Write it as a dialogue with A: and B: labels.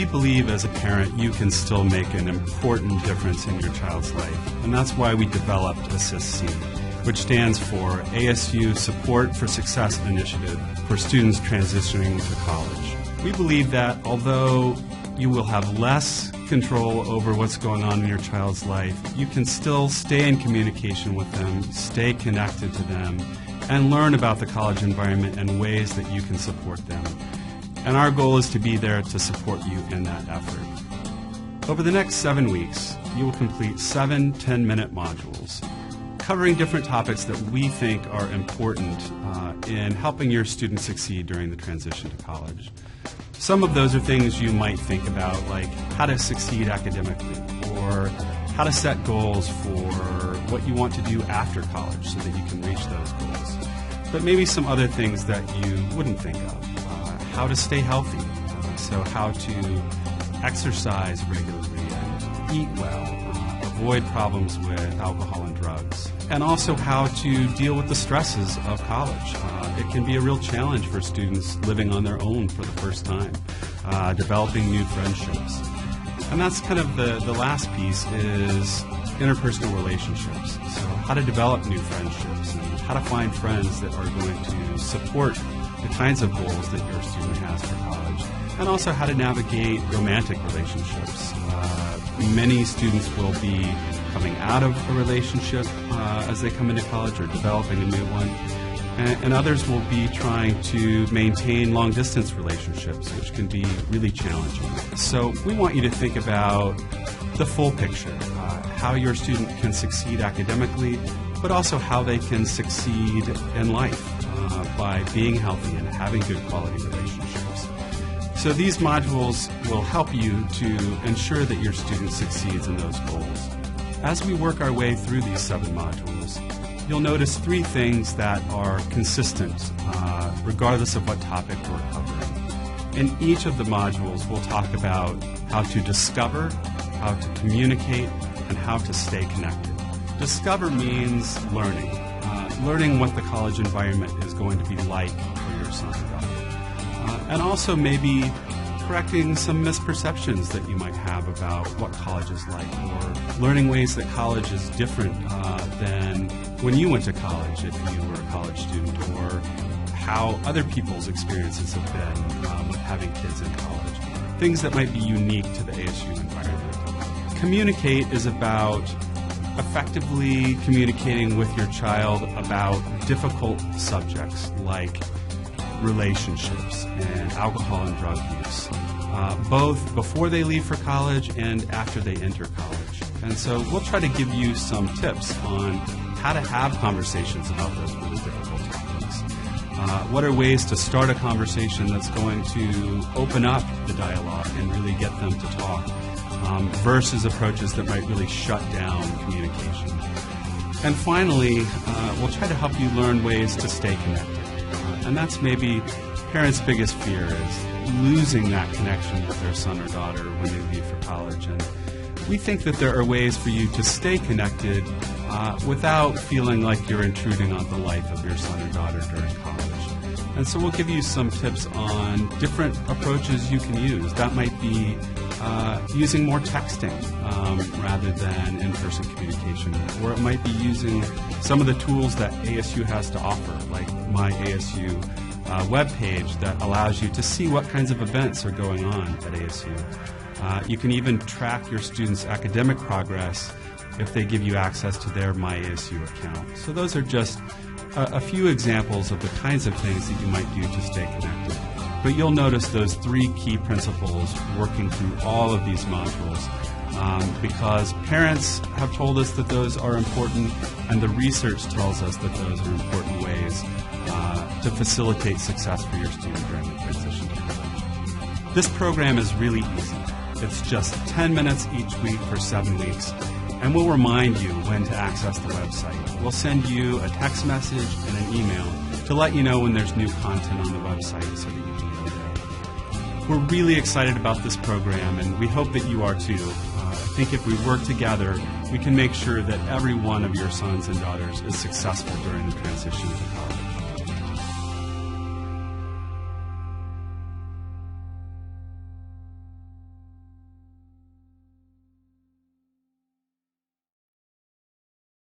A: we believe as a parent you can still make an important difference in your child's life. And that's why we developed AssistC, which stands for ASU Support for Success Initiative for students transitioning to college. We believe that although you will have less control over what's going on in your child's life, you can still stay in communication with them, stay connected to them, and learn about the college environment and ways that you can support them. And our goal is to be there to support you in that effort. Over the next 7 weeks, you will complete 7 10-minute modules covering different topics that we think are important in helping your students succeed during the transition to college. Some of those are things you might think about, like how to succeed academically, or how to set goals for what you want to do after college so that you can reach those goals. But maybe some other things that you wouldn't think of. How to stay healthy, so how to exercise regularly and eat well, avoid problems with alcohol and drugs, and also how to deal with the stresses of college. It can be a real challenge for students living on their own for the first time, developing new friendships. And that's kind of the last piece is interpersonal relationships. So how to develop new friendships and how to find friends that are going to support the kinds of goals that your student has for college, and also how to navigate romantic relationships. Many students will be coming out of a relationship as they come into college or developing a new one, and others will be trying to maintain long-distance relationships, which can be really challenging. So we want you to think about the full picture, how your student can succeed academically, but also how they can succeed in life by being healthy and having good quality relationships. So these modules will help you to ensure that your student succeeds in those goals. As we work our way through these 7 modules, you'll notice 3 things that are consistent regardless of what topic we're covering. In each of the modules, we'll talk about how to discover, how to communicate, and how to stay connected. Discover means learning. Learning what the college environment is going to be like for your son or daughter. And also maybe correcting some misperceptions that you might have about what college is like, or learning ways that college is different than when you went to college if you were a college student, or how other people's experiences have been with having kids in college. Things that might be unique to the ASU environment. Communicate is about effectively communicating with your child about difficult subjects like relationships and alcohol and drug use, both before they leave for college and after they enter college. And so we'll try to give you some tips on how to have conversations about those really difficult topics. What are ways to start a conversation that's going to open up the dialogue and really get them to talk, versus approaches that might really shut down communication. And finally, we'll try to help you learn ways to stay connected. And that's maybe parents' biggest fear, is losing that connection with their son or daughter when they leave for college. And we think that there are ways for you to stay connected without feeling like you're intruding on the life of your son or daughter during college. And so we'll give you some tips on different approaches you can use. That might be using more texting rather than in-person communication, or it might be using some of the tools that ASU has to offer, like My ASU webpage that allows you to see what kinds of events are going on at ASU. You can even track your students' academic progress if they give you access to their My ASU account. So those are just a few examples of the kinds of things that you might do to stay connected. But you'll notice those 3 key principles working through all of these modules, because parents have told us that those are important, and the research tells us that those are important ways to facilitate success for your student during the transition to college. This program is really easy. It's just 10 minutes each week for 7 weeks, and we'll remind you when to access the website. We'll send you a text message and an email to let you know when there's new content on the website so that you can go there. We're really excited about this program, and we hope that you are too. I think if we work together, we can make sure that every one of your sons and daughters is successful during the transition to college.